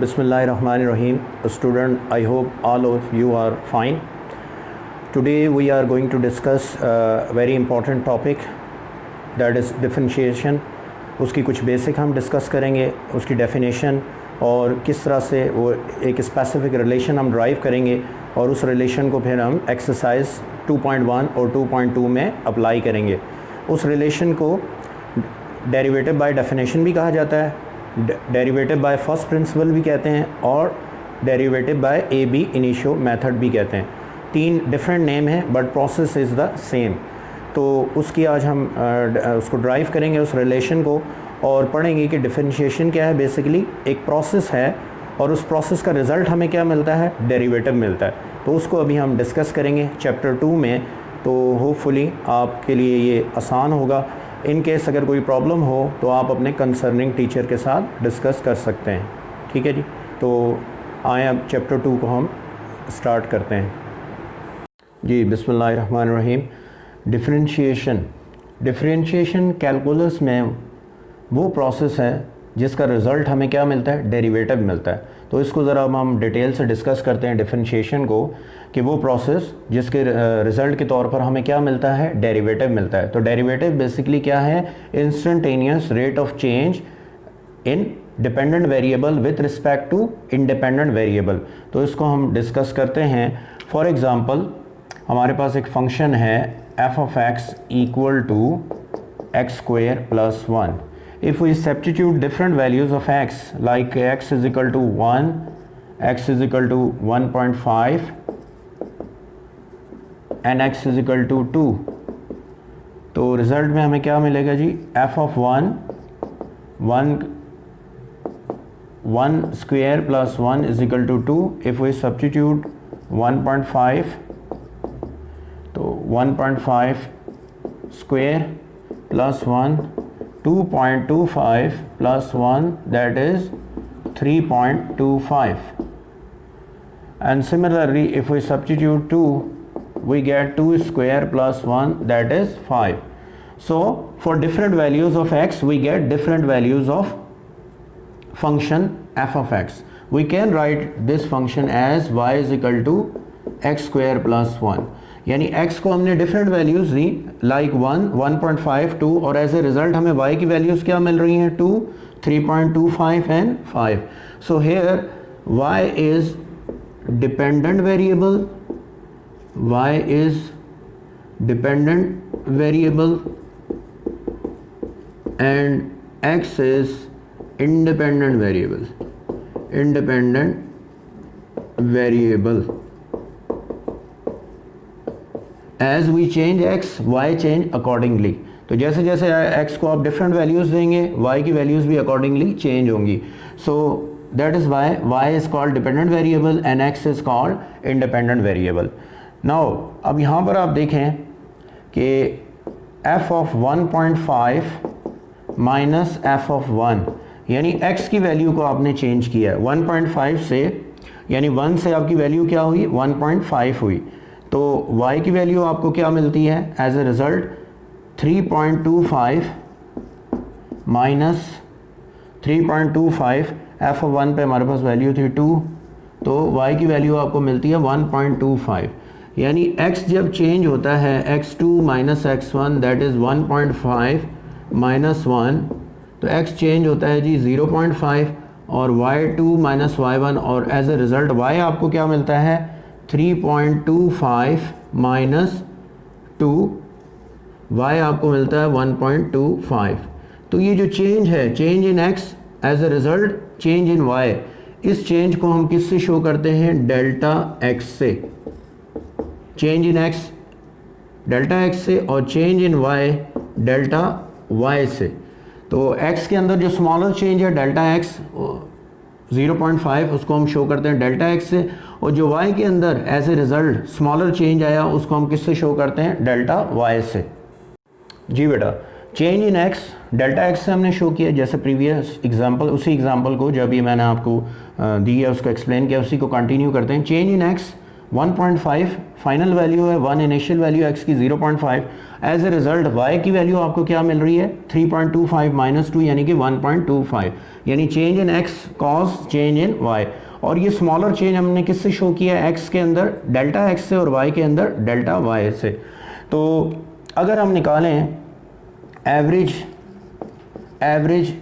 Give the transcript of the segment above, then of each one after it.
Bismillahirrahmanirrahim. Student, I hope all of you are fine. Today we are going to discuss a very important topic, that is differentiation. उसकी कुछ basic हम discuss करेंगे, उसकी definition और किस तरह से वो एक स्पेसिफिक रिलेशन हम ड्राइव करेंगे और उस रिलेशन को फिर हम एक्सरसाइज 2.1 और 2.2 में अप्लाई करेंगे। उस रिलेशन को डेरिवेटिव बाय डेफिनेशन भी कहा जाता है, डेरिवेटिव बाय फर्स्ट प्रिंसिपल भी कहते हैं और derivative by ab initio method भी कहते हैं। तीन डिफरेंट नेम हैं but process is the same. तो उसकी आज हम उसको ड्राइव करेंगे उस रिलेशन को और पढ़ेंगे कि डिफरेंशिएशन क्या है। बेसिकली एक प्रोसेस है और उस प्रोसेस का रिज़ल्ट हमें क्या मिलता है, डेरिवेटिव मिलता है। तो उसको अभी हम डिस्कस करेंगे चैप्टर 2 में। तो होपफुली आपके लिए ये आसान होगा। इन केस अगर कोई प्रॉब्लम हो तो आप अपने कंसर्निंग टीचर के साथ डिस्कस कर सकते हैं। ठीक है जी। तो आए अब चैप्टर 2 को हम स्टार्ट करते हैं जी। बिस्मिल्लाहिर्रहमानिर्रहीम। डिफरेंशिएशन कैलकुलस में वो प्रोसेस है जिसका रिज़ल्ट हमें क्या मिलता है, डेरिवेटिव मिलता है। तो इसको ज़रा हम डिटेल से डिस्कस करते हैं डिफरेंशिएशन को, कि वो प्रोसेस जिसके रिज़ल्ट के तौर पर हमें क्या मिलता है, डेरिवेटिव मिलता है। तो डेरिवेटिव बेसिकली क्या है, instantaneous rate of change in dependent variable with respect to independent variable. तो इसको हम डिस्कस करते हैं। फॉर एग्ज़ाम्पल हमारे पास एक फंक्शन है f of x equal to x square plus 1। If we substitute different values of x, like x is equal to 1, x is equal to 1.5 and x is equal to 2, तो result में हमें क्या मिलेगा जी, f of 1 square plus 1 is equal to 2. If we substitute 1.5, तो 1.5 square plus 1, 2.25 plus 1, that is 3.25. And similarly, if we substitute 2, we get 2 square plus 1, that is 5. So for different values of x, we get different values of function f of x. We can write this function as y is equal to x square plus 1. यानी x को हमने different values दी, like 1, 1.5, 2, और as a result हमें y की values क्या मिल रही हैं, 2, 3.25 and 5. So here y is dependent variable, y is dependent variable and x is independent variable, as we change x y change accordingly. तो जैसे जैसे x को आप डिफरेंट वैल्यूज़ देंगे, y की वैल्यूज़ भी अकॉर्डिंगली चेंज होंगी। So that is y y is called dependent variable and x is called independent variable. Now अब यहाँ पर आप देखें कि f of 1.5 minus f of 1, यानी x की वैल्यू को आपने चेंज किया है 1.5 से, यानी 1 से आपकी वैल्यू क्या हुई, 1.5 हुई। तो y की वैल्यू आपको क्या मिलती है as a result, 3.25 minus 3.25, f of 1 पे हमारे पास वैल्यू थी 2, तो y की वैल्यू आपको मिलती है 1.25। यानी x जब चेंज होता है x2 minus x1, that is 1.5 minus 1, तो x चेंज होता है जी 0.5 और y2 माइनस y1, और एज ए रिज़ल्ट y आपको क्या मिलता है, 3.25 माइनस 2, y आपको मिलता है 1.25। तो ये जो चेंज है, change in x as a result change in y, इस चेंज को हम किससे शो करते हैं, डेल्टा x से। Change in x delta x से और change in y delta y से। तो x के अंदर जो स्मॉलर चेंज है डेल्टा x 0.5, उसको हम शो करते हैं डेल्टा x से, और जो y के अंदर as a result smaller change आया उसको हम किससे शो करते हैं, डेल्टा y से। जी बेटा, change in x delta x से हमने शो किया, जैसे प्रीवियस एग्जांपल, उसी एग्जांपल को जब ये मैंने आपको दी है उसको एक्सप्लेन किया, उसी को कंटिन्यू करते हैं। Change in x 1.5 final value है, 1 इनिशियल वैल्यू x की 0.5। एज ए रिजल्ट y की वैल्यू आपको क्या मिल रही है 3.25 माइनस 2 यानी कि 1.25, यानी change in x cause change in y। और ये स्मॉलर चेंज हमने किससे शो किया है, x के अंदर डेल्टा x से और y के अंदर डेल्टा y से। तो अगर हम निकालें average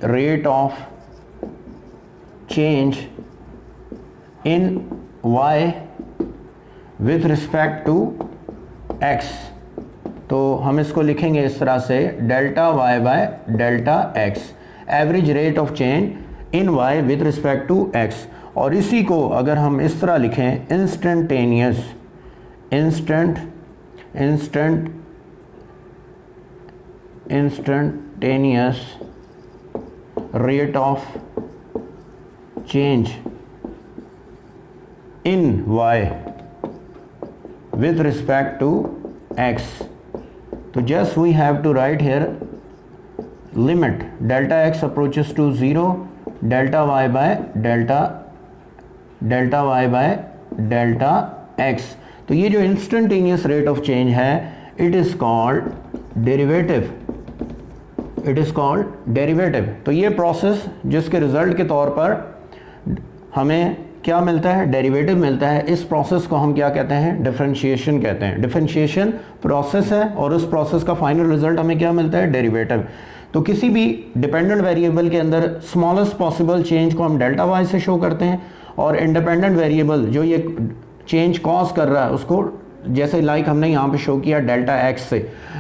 rate of change in y with respect to x, तो हम इसको लिखेंगे इस तरह से delta y by delta x, average rate of change in y with respect to x। और इसी को अगर हम इस तरह लिखें instantaneous rate of change in y with respect to x, तो just we have to write here limit delta x approaches to 0 delta y by delta x। तो ये जो इंस्टेंटेनियस रेट ऑफ चेंज है इट इज कॉल्ड डेरिवेटिव। तो ये process जिसके result के तौर पर हमें क्या मिलता है, डेरिवेटिव मिलता है, इस प्रोसेस को हम क्या कहते हैं, डिफरेंशिएशन कहते हैं। डिफरेंशिएशन प्रोसेस है और उस प्रोसेस का फाइनल रिजल्ट हमें क्या मिलता है, डेरिवेटिव। तो किसी भी डिपेंडेंट वेरिएबल के अंदर स्मॉलेस्ट पॉसिबल चेंज को हम डेल्टा वाई से शो करते हैं, और इंडिपेंडेंट वेरिएबल जो ये चेंज कॉज कर रहा है उसको जैसे लाइक हमने यहाँ पे शो किया डेल्टा एक्स से।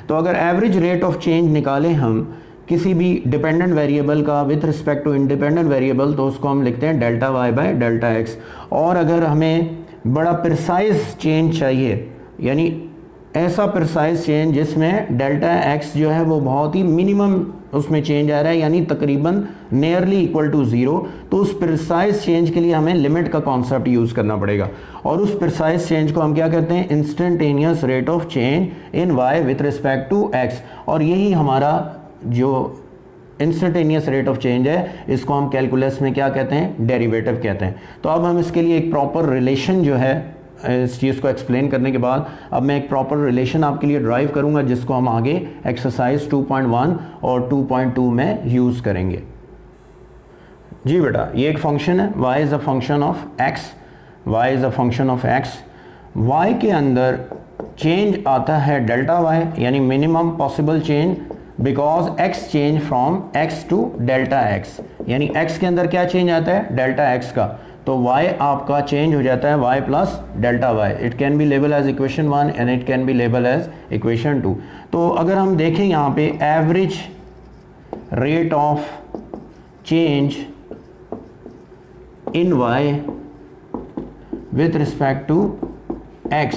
तो अगर एवरेज रेट ऑफ चेंज निकालें हम किसी भी डिपेंडेंट वेरिएबल का with respect to independent variable, तो उसको हम लिखते हैं delta y by delta x. और अगर हमें बड़ा प्रिसाइज चेंज चाहिए, यानी ऐसा प्रिसाइज चेंज जिसमें डेल्टा एक्स जो है वो बहुत ही मिनिमम उसमें चेंज आ रहा है, यानी तकरीबन नियरली इक्वल टू 0, तो उस प्रिसाइज चेंज के लिए हमें लिमिट का कॉन्सेप्ट यूज़ करना पड़ेगा। और उस प्रिसाइज चेंज को हम क्या कहते हैं, instantaneous rate of change in y with respect to x. और यही हमारा जो इंस्टेंटेनियस रेट ऑफ चेंज है इसको हम कैलकुलस में क्या कहते हैं, डेरिवेटिव कहते हैं। तो अब हम इसके लिए एक प्रॉपर रिलेशन जो है, इस चीज़ को एक्सप्लेन करने के बाद अब मैं एक प्रॉपर रिलेशन आपके लिए ड्राइव करूंगा जिसको हम आगे एक्सरसाइज 2.1 और 2.2 में यूज़ करेंगे। जी बेटा, ये एक फंक्शन है y is a function of x, y is a function of x। y के अंदर चेंज आता है डेल्टा y, यानी minimum possible change, because x change from x to delta x, यानी x के अंदर क्या चेंज आता है, डेल्टा x का, तो y आपका चेंज हो जाता है y plus delta y। It can be label as equation 1 and it can be label as equation 2। तो अगर हम देखें यहाँ पे average rate of change in y with respect to x,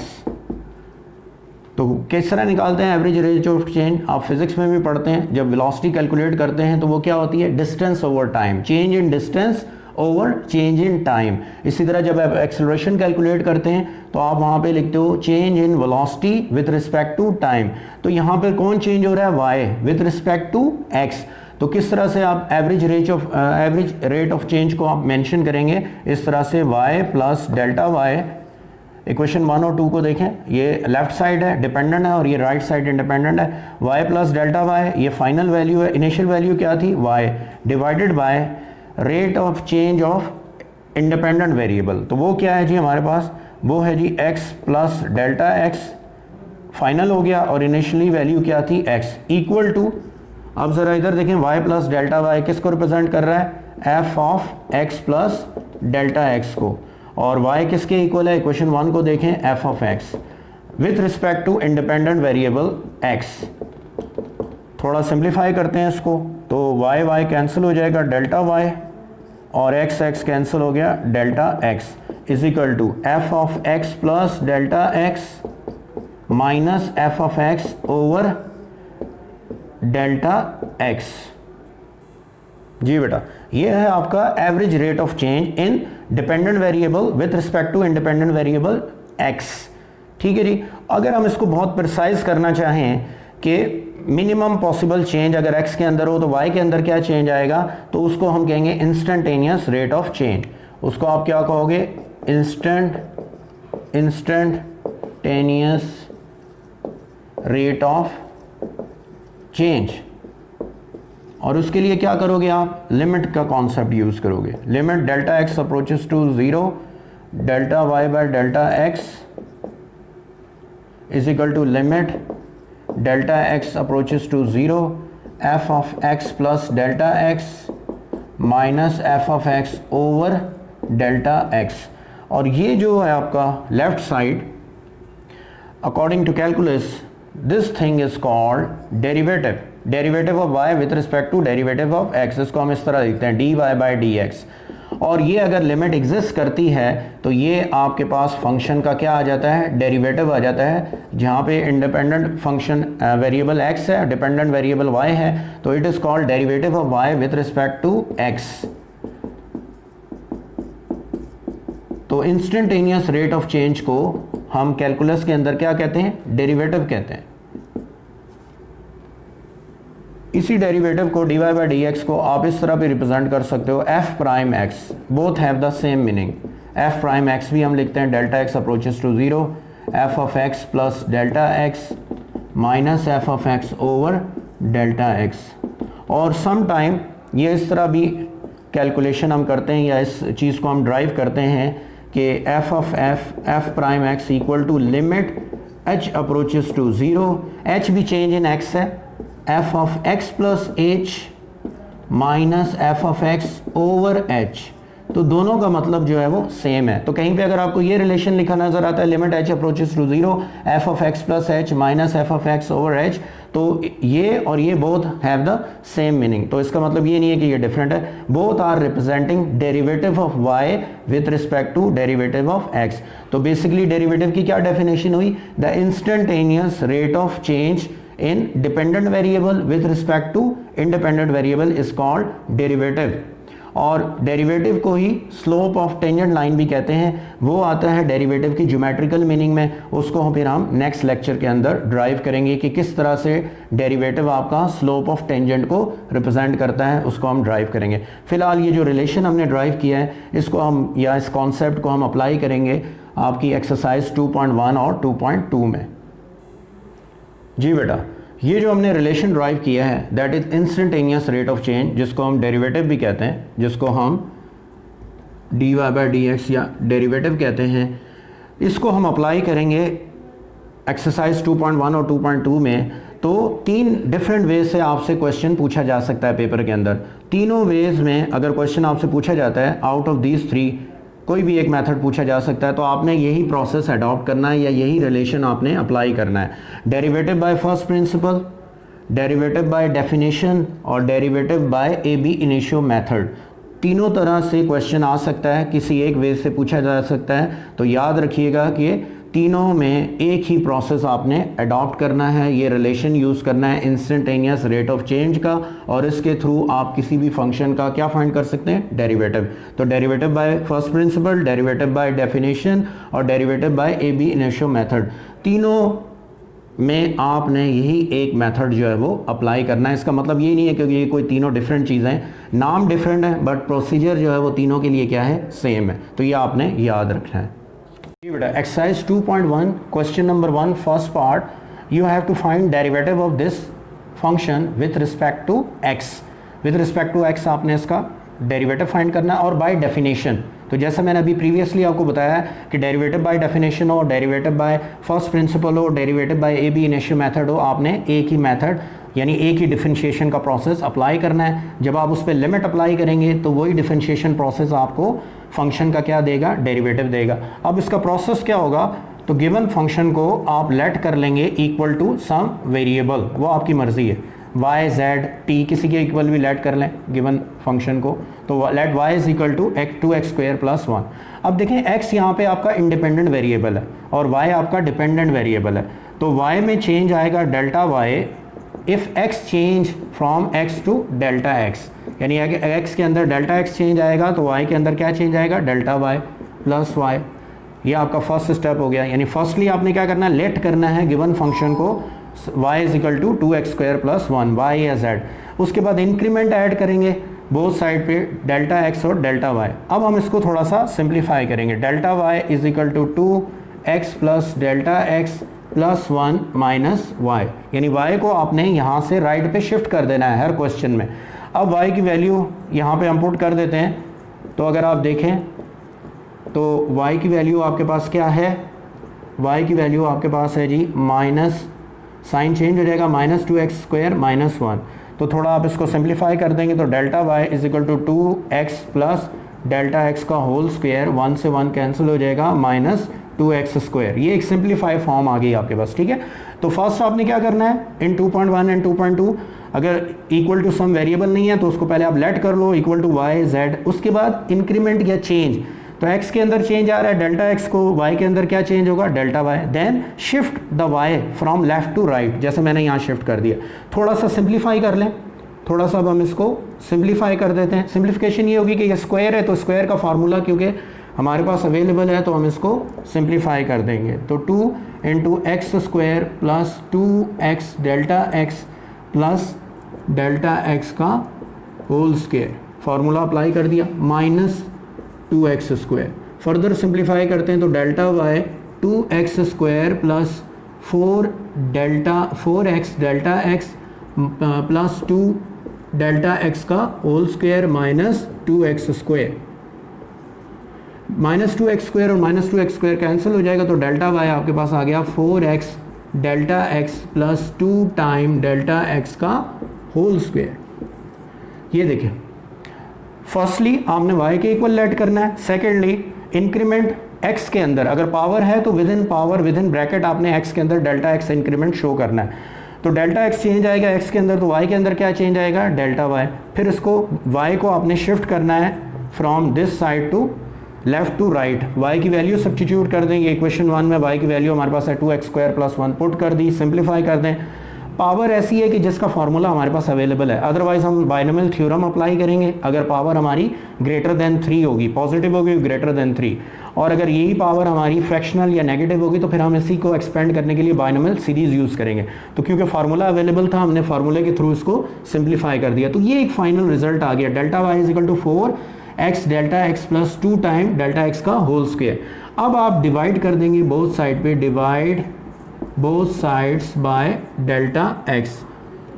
तो किस तरह निकालते हैं एवरेज रेट ऑफ चेंज, आप फिजिक्स में भी पढ़ते हैं, जब वेलोसिटी कैलकुलेट करते हैं तो वो क्या होती है, distance over time, change in distance over change in time. इसी तरह जब आप एक्सेलरेशन कैलकुलेट करते हैं तो आप वहाँ पे लिखते हो change in velocity with respect to time. तो यहाँ पर कौन चेंज हो रहा है, y with respect to x। तो किस तरह से आप एवरेज रेट ऑफ चेंज को आप मेंशन करेंगे, इस तरह से y plus delta y। Equation 1 और 2 को देखें, ये लेफ्ट साइड है डिपेंडेंट है और ये राइट साइड इंडिपेंडेंट है। y प्लस डेल्टा y ये फाइनल वैल्यू है, इनिशियल वैल्यू क्या थी y, divided by rate of change of independent variable. तो वो क्या है जी हमारे पास, वो है जी x plus delta x final हो गया, और इनिशियली वैल्यू क्या थी x, इक्वल टू, अब ज़रा इधर देखें y प्लस डेल्टा y किसको रिप्रेजेंट कर रहा है, f of x plus delta x को, और y किसके इक्वल है, इक्वेशन 1 को देखें f of x with respect to independent variable x। थोड़ा सिंप्लीफाई करते हैं इसको, तो y कैंसिल हो जाएगा, डेल्टा y और x कैंसिल हो गया, delta x is equal to f of x plus delta x minus f of x over delta x। जी बेटा, ये है आपका average rate of change in dependent variable with respect to independent variable x। ठीक है जी। अगर हम इसको बहुत प्रिसाइज करना चाहें कि मिनिमम पॉसिबल चेंज अगर x के अंदर हो तो y के अंदर क्या चेंज आएगा, तो उसको हम कहेंगे इंस्टेंटेनियस रेट ऑफ चेंज। उसको आप क्या कहोगे, instantaneous instantaneous rate of change. और उसके लिए क्या करोगे आप, लिमिट का कॉन्सेप्ट यूज करोगे। Limit delta x approaches to 0 delta y by delta x is equal to limit delta x approaches to 0 f of x plus delta x minus f of x over delta x. और ये जो है आपका left side, according to calculus this thing is called derivative. Derivative of y with respect to derivative of x, इसको हम इस तरह लिखते हैं dy बाई dx। और ये अगर लिमिट एग्जिस्ट करती है तो ये आपके पास फंक्शन का क्या आ जाता है, डेरिवेटिव आ जाता है। जहाँ पे इंडिपेंडेंट फंक्शन वेरिएबल x है, डिपेंडेंट वेरिएबल y है, तो it is called derivative of y with respect to x। तो इंस्टेंटेनियस रेट ऑफ चेंज को हम कैलकुलस के अंदर क्या कहते हैं, डेरिवेटिव कहते हैं। इसी डेरिवेटिव को dy बाई dx को आप इस तरह भी रिप्रेजेंट कर सकते हो f prime x, both have the same meaning. f prime x भी हम लिखते हैं delta x approaches to 0 f of x plus delta x minus f of x over delta x। और सम टाइम ये इस तरह भी कैलकुलेशन हम करते हैं या इस चीज़ को हम ड्राइव करते हैं कि f of f prime x equal to limit h approaches to 0, h भी चेंज इन x है, f of x plus h minus f of x over h। तो दोनों का मतलब जो है वो सेम है। तो कहीं पे अगर आपको ये रिलेशन लिखा नजर आता है limit h approaches to 0 f of x plus h minus f of x over h, तो ये और ये both have the same meaning. तो इसका मतलब ये नहीं है कि ये डिफरेंट है, both are representing derivative of y with respect to derivative of x। तो बेसिकली डेरिवेटिव की क्या डेफिनेशन हुई, the instantaneous rate of change in dependent variable with respect to independent variable is called derivative। और derivative को ही slope of tangent line भी कहते हैं। वो आता है डेरिवेटिव की ज्योमेट्रिकल मीनिंग में, उसको फिर हम नेक्स्ट लेक्चर के अंदर ड्राइव करेंगे कि किस तरह से डेरिवेटिव आपका स्लोप ऑफ टेंजेंट को रिप्रेजेंट करता है, उसको हम ड्राइव करेंगे। फिलहाल ये जो रिलेशन हमने ड्राइव किया है इसको हम या इस कॉन्सेप्ट को हम अप्लाई करेंगे आपकी एक्सरसाइज 2.1 और 2.2 में। जी बेटा, ये जो हमने रिलेशन ड्राइव किया है that is instantaneous rate of change, जिसको हम डेरिवेटिव भी कहते हैं, जिसको हम dy बाई dx या डेरिवेटिव कहते हैं, इसको हम अप्लाई करेंगे एक्सरसाइज 2.1 और 2.2 में। तो 3 डिफरेंट वे से आपसे क्वेश्चन पूछा जा सकता है पेपर के अंदर। तीनों वेज में अगर क्वेश्चन आपसे पूछा जाता है, आउट ऑफ दीज 3 कोई भी एक मेथड पूछा जा सकता है, तो आपने यही प्रोसेस अडॉप्ट करना है या यही रिलेशन आपने अप्लाई करना है। Derivative by first principle, derivative by definition और derivative by AB initio method. तीनों तरह से क्वेश्चन आ सकता है, किसी एक वे से पूछा जा सकता है। तो याद रखिएगा कि तीनों में एक ही प्रोसेस आपने अडॉप्ट करना है, ये रिलेशन यूज़ करना है इंस्टेंटेनियस रेट ऑफ चेंज का, और इसके थ्रू आप किसी भी फंक्शन का क्या फाइंड कर सकते हैं, डेरिवेटिव। तो derivative by first principle, derivative by definition और derivative by AB initio method, तीनों में आपने यही एक मेथड जो है वो अप्लाई करना है। इसका मतलब ये नहीं है क्योंकि ये कोई तीनों डिफरेंट चीज़ें हैं, नाम डिफरेंट है बट प्रोसीजर जो है वो तीनों के लिए क्या है, सेम है। तो ये आपने याद रखना है। बेटा, exercise 2.1 question number 1 first part, you have to find derivative of this function with respect to x। With respect to x आपने इसका डेरिवेटिव फाइंड करना है और बाय डेफिनेशन। तो जैसा मैंने अभी प्रीवियसली आपको बताया कि डेरिवेटिव बाय डेफिनेशन हो, डेरिवेटिव बाय फर्स्ट प्रिंसिपल हो, derivative by AB initio method हो, आपने एक ही मेथड यानी एक ही डिफरेंशिएशन का प्रोसेस अप्लाई करना है। जब आप उस पर लिमिट अप्लाई करेंगे तो वही डिफरेंशिएशन प्रोसेस आपको फंक्शन का क्या देगा, डेरिवेटिव देगा। अब इसका प्रोसेस क्या होगा, तो गिवन फंक्शन को आप लेट कर लेंगे इक्वल टू सम वेरिएबल, वो आपकी मर्जी है, y z t किसी के इक्वल भी लेट कर लें गिवन फंक्शन को। तो let y is equal to 2x square plus 1। अब देखें x यहाँ पे आपका इंडिपेंडेंट वेरिएबल है और y आपका डिपेंडेंट वेरिएबल है। तो y में चेंज आएगा delta y if x change from x to delta x, यानी x के अंदर डेल्टा x चेंज आएगा तो y के अंदर क्या चेंज आएगा, डेल्टा y प्लस y। ये आपका फर्स्ट स्टेप हो गया। यानी फर्स्टली आपने क्या करना है, लेट करना है गिवन फंक्शन को y is equal to 2x square plus 1, y या z। उसके बाद इंक्रीमेंट ऐड करेंगे बोथ साइड पे, डेल्टा x और डेल्टा y। अब हम इसको थोड़ा सा सिंप्लीफाई करेंगे। Delta y is equal to 2 x plus delta x plus 1 minus y, यानी वाई को आपने यहाँ से राइट पे शिफ्ट कर देना है हर क्वेश्चन में। अब वाई की वैल्यू यहाँ पे हम पुट कर देते हैं, तो अगर आप देखें तो वाई की वैल्यू आपके पास क्या है, वाई की वैल्यू आपके पास है जी माइनस, साइन चेंज हो जाएगा, माइनस 2x² माइनस 1। तो थोड़ा आप इसको सिंप्लीफाई कर देंगे तो delta y is equal to 2x plus delta x का होल स्क्वायर, 1 से 1 कैंसिल हो जाएगा, माइनस 2x²। ये एक सिंप्लीफाई फॉर्म आ गई आपके पास, ठीक है। तो फर्स्ट आपने क्या करना है, इन 2.1 एंड 2.2 अगर इक्वल टू सम वेरिएबल नहीं है तो उसको पहले आप लेट कर लो इक्वल टू वाई जेड, उसके बाद इंक्रीमेंट या चेंज, तो x के अंदर चेंज आ रहा है डेल्टा x को, y के अंदर क्या चेंज होगा delta y, then shift the y from left to right, जैसे मैंने यहाँ शिफ्ट कर दिया। थोड़ा सा सिंप्लीफाई कर लें, थोड़ा सा अब हम इसको सिंप्लीफाई कर देते हैं। सिंप्लीफिकेशन ये होगी कि ये स्क्वायर है तो स्क्वायर का फार्मूला क्योंकि हमारे पास अवेलेबल है तो हम इसको सिंप्लीफाई कर देंगे। तो 2 into x square plus 2x delta x plus delta x का होल स्क्वायर, फार्मूला अप्लाई कर दिया, माइनस 2x²। फर्दर सिंप्लीफाई करते हैं तो delta y 2x² plus 4x delta x plus 2 delta x का whole square minus 2x², minus 2x² और minus 2x² cancel हो जाएगा तो डेल्टा y आपके पास आ गया 4x delta x plus 2 time delta x का होल स्क्वायर। ये देखिए, फर्स्टली आपने y के इक्वल लेट करना है, सेकेंडली इंक्रीमेंट x के अंदर अगर पावर है तो विद इन ब्रैकेट आपने x के अंदर डेल्टा x इंक्रीमेंट शो करना है। तो डेल्टा x चेंज आएगा x के अंदर, तो y के अंदर क्या चेंज आएगा डेल्टा y। फिर इसको y को आपने शिफ्ट करना है from this side to left to right, y की वैल्यू सब्स्टिट्यूट कर देंगे। इक्वेशन 1 में y की वैल्यू हमारे पास है 2x² प्लस 1 पुट कर दी, सिंप्लीफाई कर दें। पावर ऐसी है कि जिसका फार्मूला हमारे पास अवेलेबल है, अदरवाइज हम बाइनोमियल थ्योरम अप्लाई करेंगे अगर पावर हमारी ग्रेटर देन 3 होगी, पॉजिटिव होगी ग्रेटर देन 3, और अगर यही पावर हमारी फ्रैक्शनल या नेगेटिव होगी तो फिर हम इसी को एक्सपेंड करने के लिए बाइनोमियल सीरीज यूज़ करेंगे। तो क्योंकि फार्मूला अवेलेबल था हमने फार्मूले के थ्रू इसको सिंप्लीफाई कर दिया। तो ये एक फाइनल रिजल्ट आ गया, delta y is equal to 4x delta x plus 2 time delta x का होल स्क्वायर। अब आप डिवाइड कर देंगे बोथ साइड पे, divide both sides by delta x।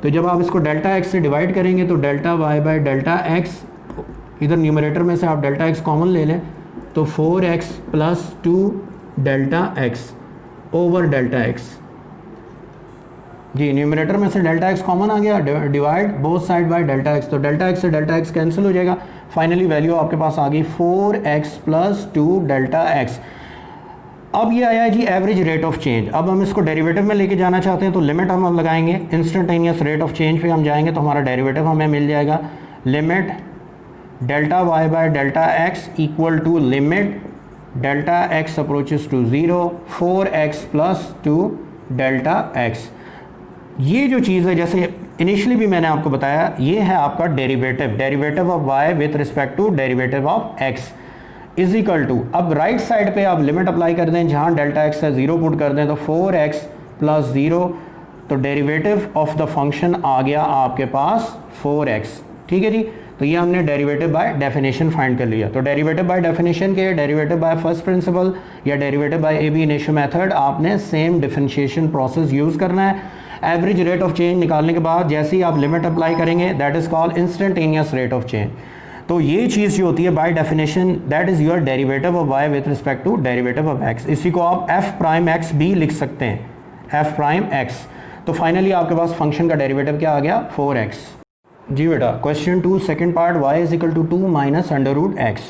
तो जब आप इसको डेल्टा x से डिवाइड करेंगे तो delta y by delta x, इधर न्यूमरेटर में से आप डेल्टा x कॉमन ले लें तो 4x plus 2 delta x over delta x। जी, न्यूमरेटर में से डेल्टा x कॉमन आ गया, divide both side by delta x, तो डेल्टा x से डेल्टा x कैंसिल हो जाएगा। फाइनली वैल्यू आपके पास आ गई 4x प्लस 2 डेल्टा x। अब ये आया जी एवरेज रेट ऑफ चेंज। अब हम इसको डेरिवेटिव में लेके जाना चाहते हैं तो लिमिट हम लगाएंगे, इंस्टेंटेनियस रेट ऑफ चेंज पे हम जाएंगे तो हमारा डेरिवेटिव हमें मिल जाएगा, limit delta y by delta x equal to limit delta x approaches to 0 4x plus 2 delta x। ये जो चीज़ है, जैसे इनिशियली भी मैंने आपको बताया, ये है आपका derivative of y with respect to derivative of x is equal to, अब राइट साइड पे आप लिमिट अप्लाई कर दें, जहाँ डेल्टा x है 0 पुट कर दें तो 4x प्लस 0, तो डेरिवेटिव ऑफ द फंक्शन आ गया आपके पास 4x। ठीक है जी, तो ये हमने डेरिवेटिव बाय डेफिनेशन फाइंड कर लिया। तो डेरिवेटिव बाय डेफिनेशन के, डेरिवेटिव बाय फर्स्ट प्रिंसिपल या derivative by AB initio method, आपने सेम डिफरेंशिएशन प्रोसेस यूज़ करना है। एवरेज रेट ऑफ चेंज निकालने के बाद जैसे ही आप लिमिट अप्लाई करेंगे, that is called instantaneous rate of change. तो ये चीज़ जो होती है by definition, that is your derivative of y with respect to derivative of x। इसी को आप f प्राइम x भी लिख सकते हैं, f प्राइम x। तो फाइनली आपके पास फंक्शन का डेरिवेटिव क्या आ गया 4x। जी बेटा, question 2 second part, y is equal to 2 minus under root x।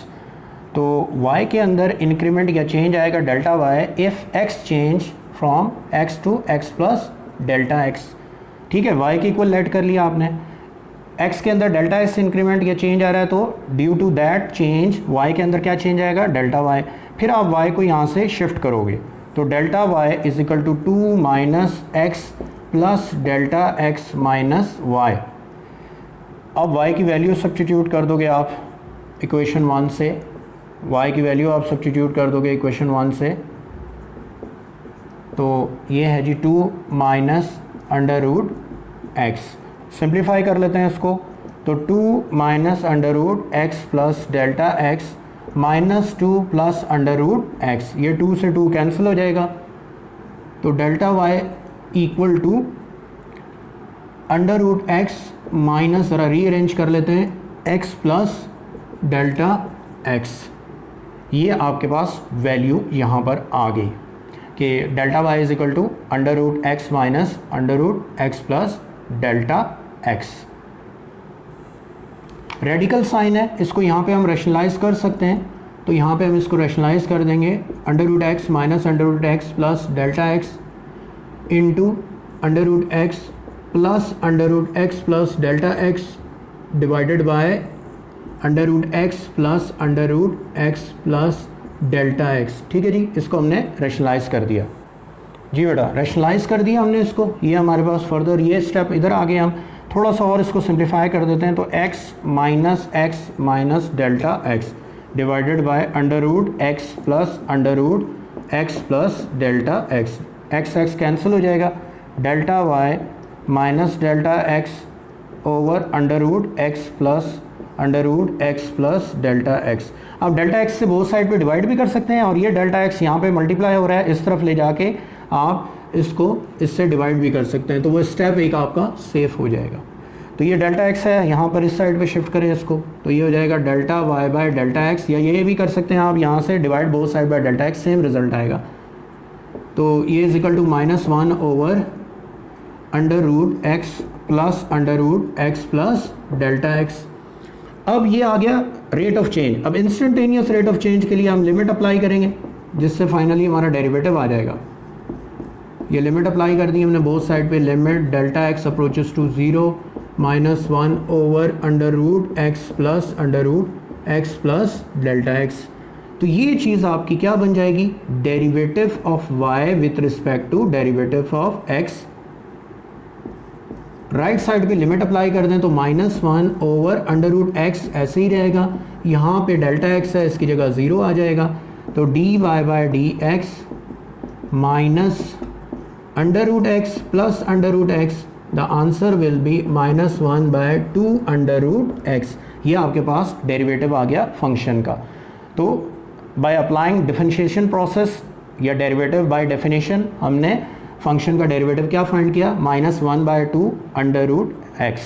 तो y के अंदर इंक्रीमेंट या चेंज आएगा delta y if x change from x to x plus delta x। ठीक है, y के इक्वल लेट कर लिया आपने, x के अंदर डेल्टा x इंक्रीमेंट या चेंज आ रहा है तो due to that change y के अंदर क्या चेंज आएगा डेल्टा y। फिर आप y को यहाँ से शिफ्ट करोगे तो delta y is equal to 2 minus x plus delta x minus y। अब y की वैल्यू सब्स्टिट्यूट कर दोगे आप इक्वेशन 1 से, y की वैल्यू आप सब्स्टिट्यूट कर दोगे इक्वेशन 1 से, तो ये है जी 2 minus under root x। Simplify कर लेते हैं इसको, तो 2 minus under root x plus delta x -2 plus under root x, ये 2 से 2 कैंसिल हो जाएगा, तो delta y equal to under root x minus, ज़रा रीअरेंज कर लेते हैं, एक्स प्लस डेल्टा एक्स। ये आपके पास वैल्यू यहाँ पर आ गई कि delta y is equal to under root x minus under root x plus delta x. Radical sign है, इसको यहाँ पे हम रैशनलाइज कर सकते हैं, तो यहाँ पे हम इसको रैशनलाइज कर देंगे, under root x minus under root x plus delta x into under root x plus under root x plus delta x divided by under root x plus under root x plus delta x. ठीक है जी, इसको हमने rationalise कर दिया जी बेटा, rationalise कर दिया हमने इसको, ये हमारे पास फर्दर ये स्टेप इधर आ गए। हम थोड़ा सा और इसको सिंप्लीफाई कर देते हैं, तो x minus delta x divided by under root x plus under root x plus delta x, x cancel हो जाएगा, delta y minus delta x over under root x plus under root x plus delta x. अब delta x से both side पे divide भी कर सकते हैं, और ये डेल्टा एक्स यहाँ पे मल्टीप्लाई हो रहा है, इस तरफ ले जाके आप इसको इससे डिवाइड भी कर सकते हैं, तो वो स्टेप एक आपका सेफ हो जाएगा। तो ये डेल्टा एक्स है, यहाँ पर इस साइड पे शिफ्ट करें इसको, तो ये हो जाएगा delta y by delta x, या ये भी कर सकते हैं आप यहाँ से divide both side by delta x, same result आएगा। तो ये is equal to -1 over under root x plus under root x plus delta x. अब ये आ गया रेट ऑफ चेंज। अब इंस्टेंटेनियस रेट ऑफ चेंज के लिए हम लिमिट अप्लाई करेंगे, जिससे फाइनली हमारा डेरिवेटिव आ जाएगा। ये लिमिट अप्लाई कर दी हमने बोथ साइड पे, limit delta x approaches to 0 -1 over under root x plus under root x plus delta x. तो ये चीज़ आपकी क्या बन जाएगी, derivative of y with respect to derivative of x. Right side पे लिमिट अप्लाई कर दें तो -1 ओवर अंडर रूट एक्स ऐसे ही रहेगा, यहाँ पे डेल्टा एक्स है, इसकी जगह 0 आ जाएगा, तो d y by d x minus under root x plus under root x, the answer will be -1 by 2 under root x. ये आपके पास डेरिवेटिव आ गया फंक्शन का। तो बाय अप्लाइंग डिफरेंशिएशन प्रोसेस या डेरिवेटिव बाय डेफिनेशन, हमने फंक्शन का डेरिवेटिव क्या फाइंड किया, -1 बाय 2 अंडर रूट एक्स।